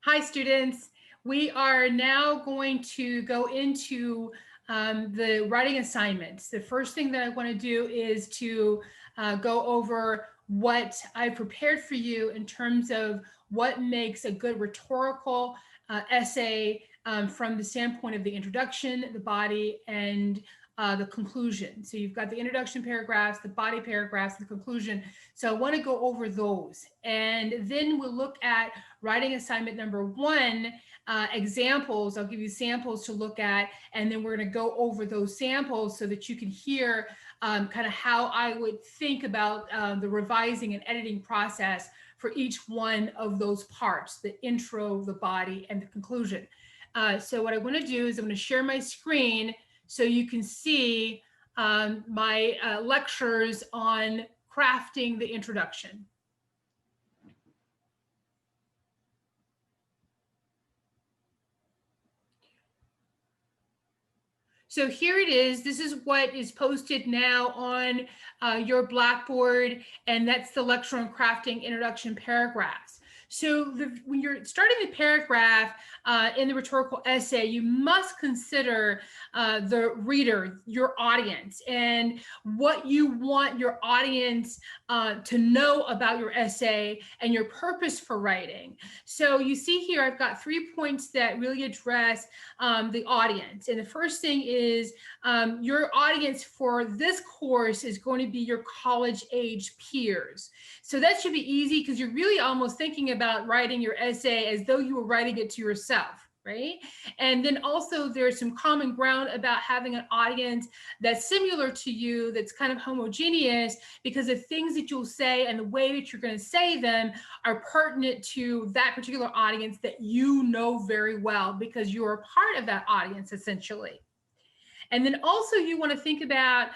Hi, students. We are now going to go into the writing assignments. The first thing that I want to do is to go over what I prepared for you in terms of what makes a good rhetorical essay from the standpoint of the introduction, the body, and the conclusion. So you've got the introduction paragraphs, the body paragraphs, the conclusion. So I want to go over those. And then we'll look at writing assignment number one, examples. I'll give you samples to look at, and then we're going to go over those samples so that you can hear kind of how I would think about the revising and editing process for each one of those parts, the intro, the body, and the conclusion. So what I want to do is I'm going to share my screen so you can see my lectures on crafting the introduction. So here it is. This is what is posted now on your Blackboard, and that's the lecture on crafting introduction paragraphs. So when you're starting the paragraph in the rhetorical essay, you must consider the reader, your audience, and what you want your audience to know about your essay and your purpose for writing. So you see here, I've got 3 points that really address the audience. And the first thing is your audience for this course is going to be your college age peers. So that should be easy because you're really almost thinking about writing your essay as though you were writing it to yourself, right? And then also there's some common ground about having an audience that's similar to you, that's kind of homogeneous, because the things that you'll say and the way that you're going to say them are pertinent to that particular audience that you know very well because you're a part of that audience essentially. And then also you want to think about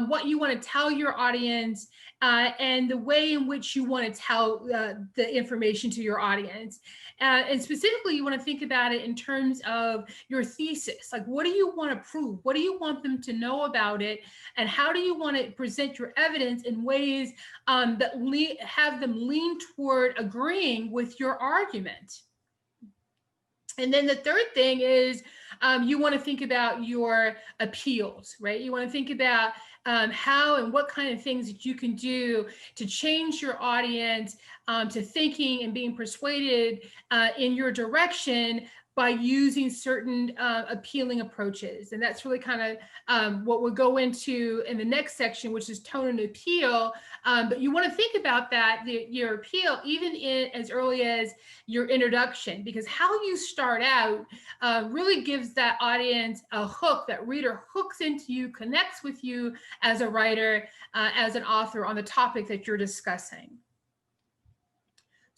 what you want to tell your audience and the way in which you want to tell the information to your audience. And specifically, you want to think about it in terms of your thesis. Like, what do you want to prove? What do you want them to know about it? And how do you want to present your evidence in ways that have them lean toward agreeing with your argument? And then the third thing is you want to think about your appeals, right? You want to think about how and what kind of things that you can do to change your audience to thinking and being persuaded in your direction by using certain appealing approaches. And that's really kind of what we'll go into in the next section, which is tone and appeal. But you want to think about that, your appeal, even as early as your introduction, because how you start out really gives that audience a hook. That reader hooks into you, connects with you as a writer, as an author on the topic that you're discussing.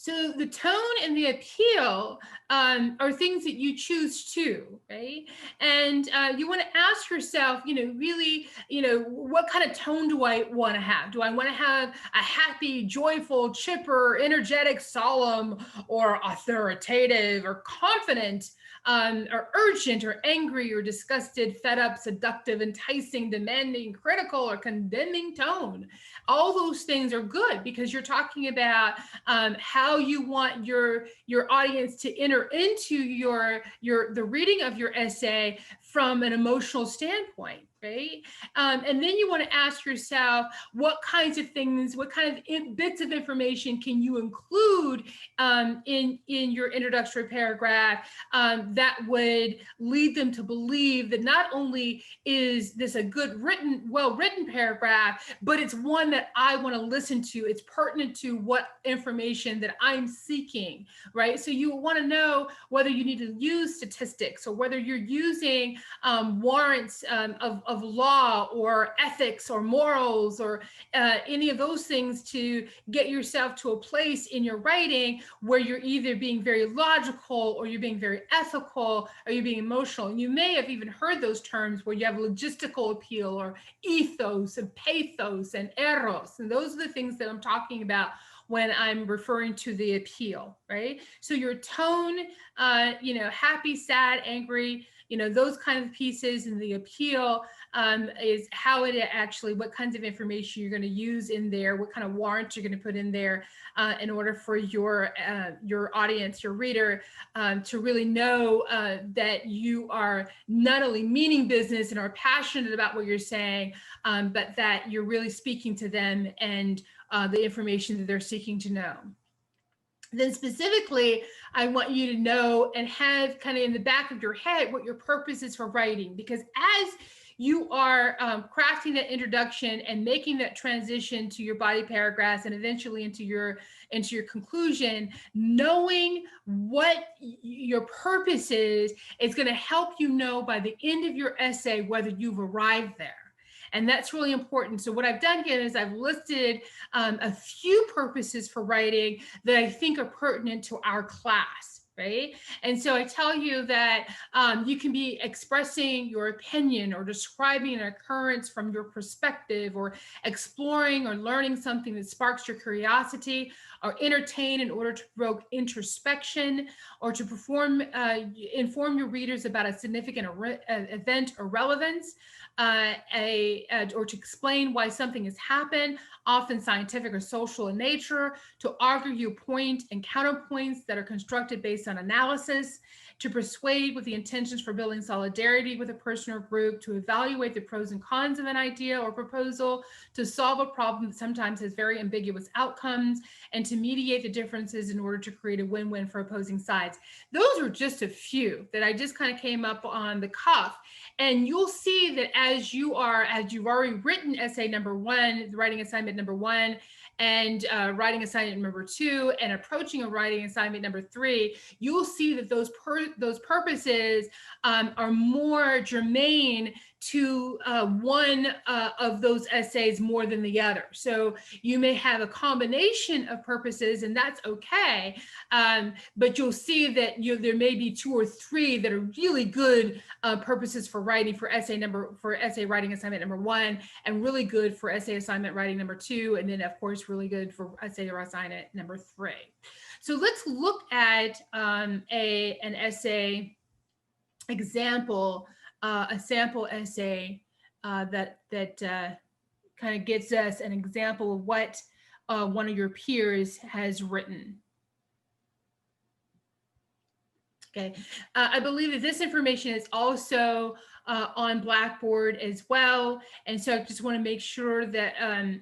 So the tone and the appeal are things that you choose too, right? And you want to ask yourself, really, what kind of tone do I want to have? Do I want to have a happy, joyful, chipper, energetic, solemn, or authoritative, or confident, or urgent, or angry, or disgusted, fed up, seductive, enticing, demanding, critical, or condemning tone? All those things are good because you're talking about how you want your audience to enter into the reading of your essay from an emotional standpoint, right? And then you want to ask yourself, what kinds of things, what kind of bits of information can you include in your introductory paragraph that would lead them to believe that not only is this a good well-written paragraph, but it's one that I want to listen to. It's pertinent to what information that I'm seeking, right? So you want to know whether you need to use statistics or whether you're using warrants of law or ethics or morals or any of those things to get yourself to a place in your writing where you're either being very logical or you're being very ethical or you're being emotional. And you may have even heard those terms where you have logistical appeal or ethos and pathos and eros. And those are the things that I'm talking about when I'm referring to the appeal, right? So your tone, happy, sad, angry, those kind of pieces. And the appeal is how it actually, what kinds of information you're going to use in there, what kind of warrants you're going to put in there in order for your audience, your reader, to really know that you are not only meaning business and are passionate about what you're saying, but that you're really speaking to them and the information that they're seeking to know. Then specifically, I want you to know and have kind of in the back of your head what your purpose is for writing, because as you are crafting that introduction and making that transition to your body paragraphs and eventually into your conclusion, knowing what your purpose is going to help you know by the end of your essay whether you've arrived there. And that's really important. So what I've done here is I've listed a few purposes for writing that I think are pertinent to our class, right? And so I tell you that you can be expressing your opinion or describing an occurrence from your perspective, or exploring or learning something that sparks your curiosity, or entertain in order to provoke introspection, or to inform your readers about a significant event or relevance, or to explain why something has happened, often scientific or social in nature, to argue your point and counterpoints that are constructed based on analysis, to persuade with the intentions for building solidarity with a person or group, to evaluate the pros and cons of an idea or proposal, to solve a problem that sometimes has very ambiguous outcomes, and to mediate the differences in order to create a win-win for opposing sides. Those are just a few that I just kind of came up on the cuff. And you'll see that as you've already written essay number one, writing assignment number one, and writing assignment number two, and approaching a writing assignment number three, you'll see that those purposes are more germane to one of those essays more than the other. So you may have a combination of purposes, and that's okay. But you'll see that there may be two or three that are really good purposes for writing for essay writing assignment number one, and really good for essay assignment writing number two, and then of course really good for essay or assignment number three. So let's look at an essay example, a sample essay that kind of gives us an example of what one of your peers has written. Okay, I believe that this information is also on Blackboard as well. And so I just want to make sure that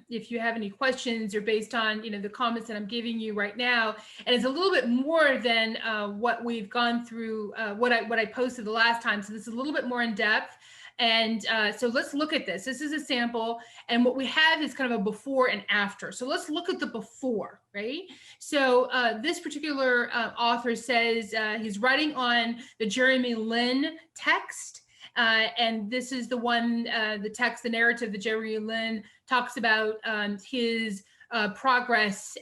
if you have any questions, or based on the comments that I'm giving you right now, and it's a little bit more than what we've gone through, what I posted the last time. So this is a little bit more in depth. And so let's look at this. This is a sample, and what we have is kind of a before and after. So let's look at the before, right? So this particular author says he's writing on the Jeremy Lin text. And this is the one, the text, the narrative that Jeremy Lin talks about his progress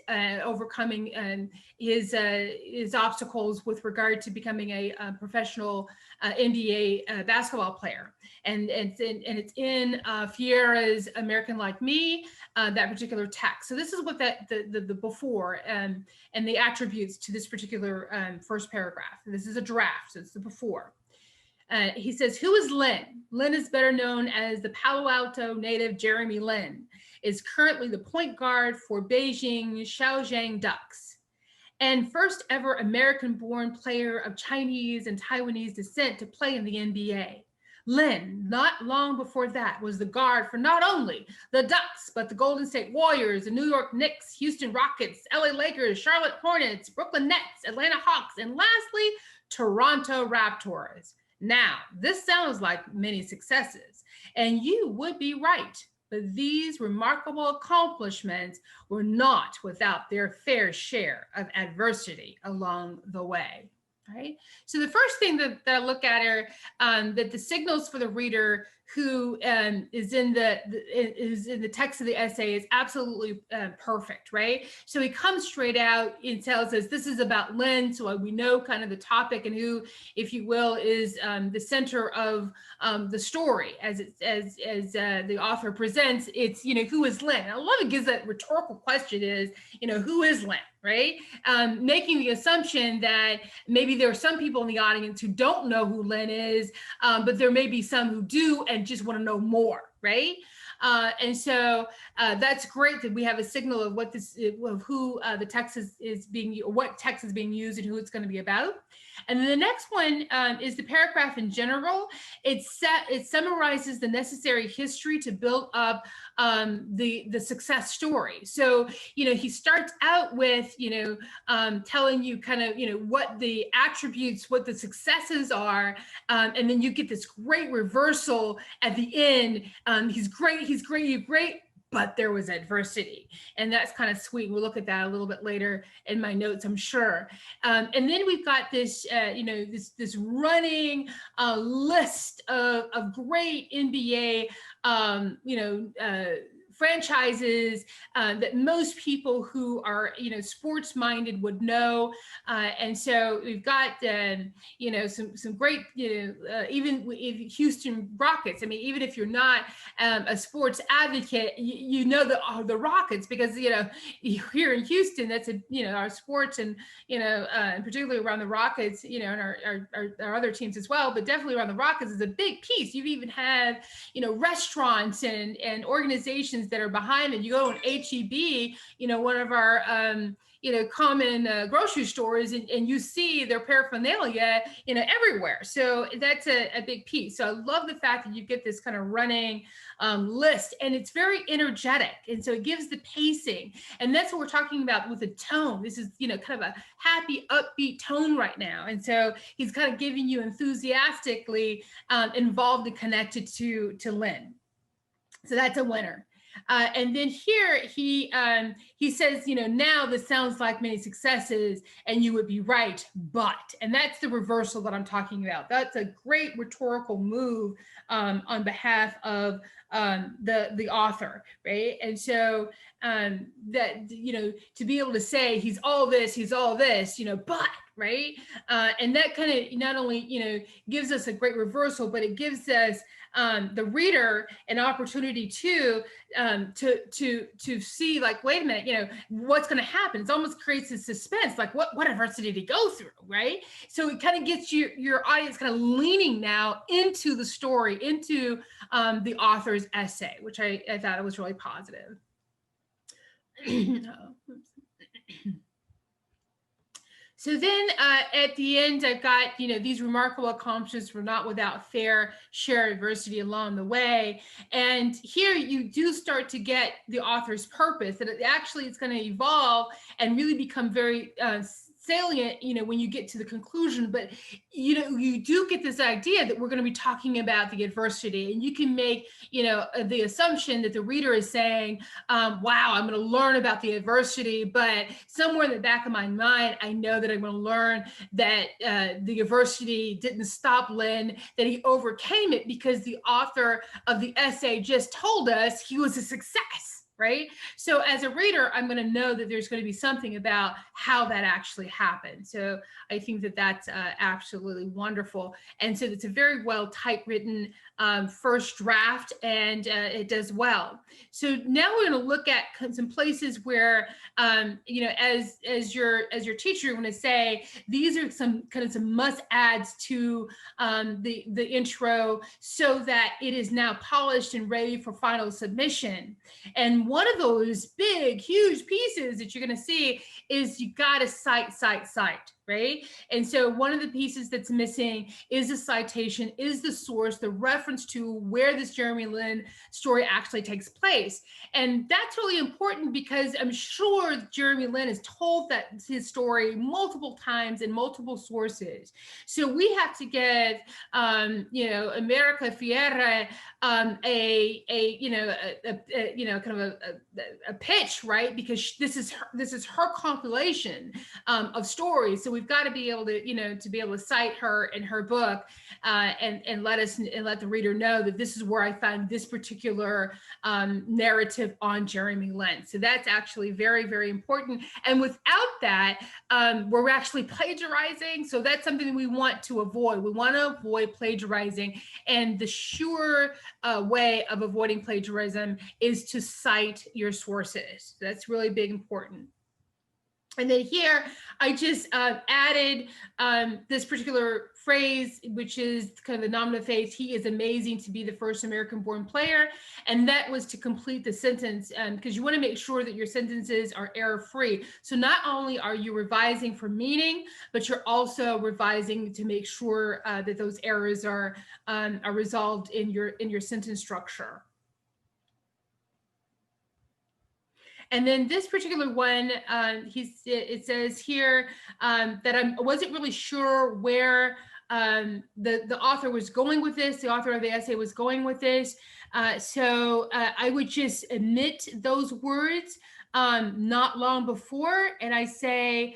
overcoming his obstacles with regard to becoming a professional NBA basketball player. And it's in Fiera's American Like Me, that particular text. So this is what the before and the attributes to this particular first paragraph. This is a draft, so it's the before. He says, who is Lin? Lin is better known as the Palo Alto native Jeremy Lin, is currently the point guard for Beijing Shaojiang Ducks, and first ever American-born player of Chinese and Taiwanese descent to play in the NBA. Lin, not long before that, was the guard for not only the Ducks, but the Golden State Warriors, the New York Knicks, Houston Rockets, LA Lakers, Charlotte Hornets, Brooklyn Nets, Atlanta Hawks, and lastly, Toronto Raptors. Now, this sounds like many successes, and you would be right, but these remarkable accomplishments were not without their fair share of adversity along the way. Right. So the first thing that I look at are that the signals for the reader who is in the text of the essay is absolutely perfect, right? So he comes straight out and tells us this is about Lynn, so we know kind of the topic and who, if you will, is the center of the story as the author presents. It's, who is Lynn? And I love it gives that rhetorical question is, who is Lynn, right? Making the assumption that maybe there are some people in the audience who don't know who Lynn is, but there may be some who do and just want to know more, right? And so that's great that we have a signal of what of who the text is being, or what text is being used and who it's going to be about. And then the next one is the paragraph in general. It summarizes the necessary history to build up the success story. So, he starts out with, telling you kind of, what the attributes, what the successes are. And then you get this great reversal at the end. He's great, you're great, but there was adversity. And that's kind of sweet. We'll look at that a little bit later in my notes, I'm sure. And then we've got this, this running list of great NBA, franchises that most people who are, sports minded would know. And so we've got, some great, even Houston Rockets. I mean, even if you're not a sports advocate, you know the Rockets, because, here in Houston, that's our sports and, and particularly around the Rockets, and our other teams as well, but definitely around the Rockets is a big piece. You've even had, restaurants and organizations that are behind it. You go to HEB, one of our common grocery stores, and you see their paraphernalia, everywhere. So that's a big piece. So I love the fact that you get this kind of running list, and it's very energetic, and so it gives the pacing, and that's what we're talking about with the tone. This is kind of a happy, upbeat tone right now, and so he's kind of giving you enthusiastically involved and connected to Lynn. So that's a winner. And then here he says, now this sounds like many successes, and you would be right, but, and that's the reversal that I'm talking about. That's a great rhetorical move on behalf of the author, right? And so that, to be able to say he's all this, but, right? And that kind of not only, gives us a great reversal, but it gives us the reader an opportunity to see, like, wait a minute, what's going to happen. It almost creates a suspense, like what adversity did he go through, right? So it kind of gets your audience kind of leaning now into the story, into the author's essay, which I thought it was really positive. So then at the end, I've got, these remarkable accomplishments were not without fair share adversity along the way. And here you do start to get the author's purpose, that it's going to evolve and really become very salient, when you get to the conclusion. But, you do get this idea that we're going to be talking about the adversity, and you can make, the assumption that the reader is saying, wow, I'm going to learn about the adversity, but somewhere in the back of my mind, I know that I'm going to learn that the adversity didn't stop Lynn, that he overcame it, because the author of the essay just told us he was a success. Right? So as a reader, I'm going to know that there's going to be something about how that actually happened. So I think that that's absolutely wonderful. And so it's a very well typewritten first draft, and it does well. So now we're going to look at some places where, as your teacher, you're going to say, these are some must adds to the intro, so that it is now polished and ready for final submission. And one of those big, huge pieces that you're going to see is you got to cite, right? And so one of the pieces that's missing is the citation, is the source, the reference to where this Jeremy Lin story actually takes place. And that's really important, because I'm sure Jeremy Lin has told his story multiple times in multiple sources. So we have to give, America Fiera a pitch, right? Because this is her compilation of stories. So we've got to be able to, to be able to cite her in her book, and let the reader know that this is where I found this particular narrative on Jeremy Lin. So that's actually very, very important. And without that, we're actually plagiarizing. So that's something we want to avoid. We want to avoid plagiarizing. And the sure way of avoiding plagiarism is to cite your sources. That's really big, important. And then here, I just added this particular phrase, which is kind of the nominative phrase, he is amazing to be the first American-born player. And that was to complete the sentence, because you want to make sure that your sentences are error-free. So not only are you revising for meaning, but you're also revising to make sure that those errors are resolved in your sentence structure. And then this particular one, it says here that I wasn't really sure where the author was going with this. The author of the essay was going with this. So I would just omit those words not long before, and I say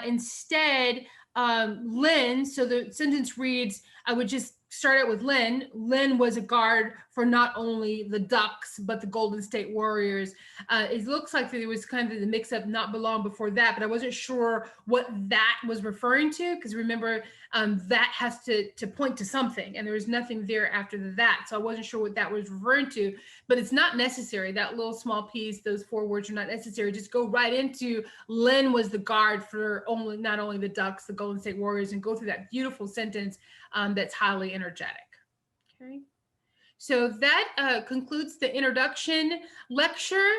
instead Lin. So the sentence reads, I would just start out with Lin. Lin was a guard for not only the Ducks, but the Golden State Warriors. It looks like there was kind of the mix-up not long before that, but I wasn't sure what that was referring to, because remember, that has to point to something, and there was nothing there after that. So I wasn't sure what that was referring to, but it's not necessary. That little small piece, those 4 words are not necessary. Just go right into Lin was the guard for not only the Ducks, the Golden State Warriors, and go through that beautiful sentence that's highly energetic. Okay. So that concludes the introduction lecture.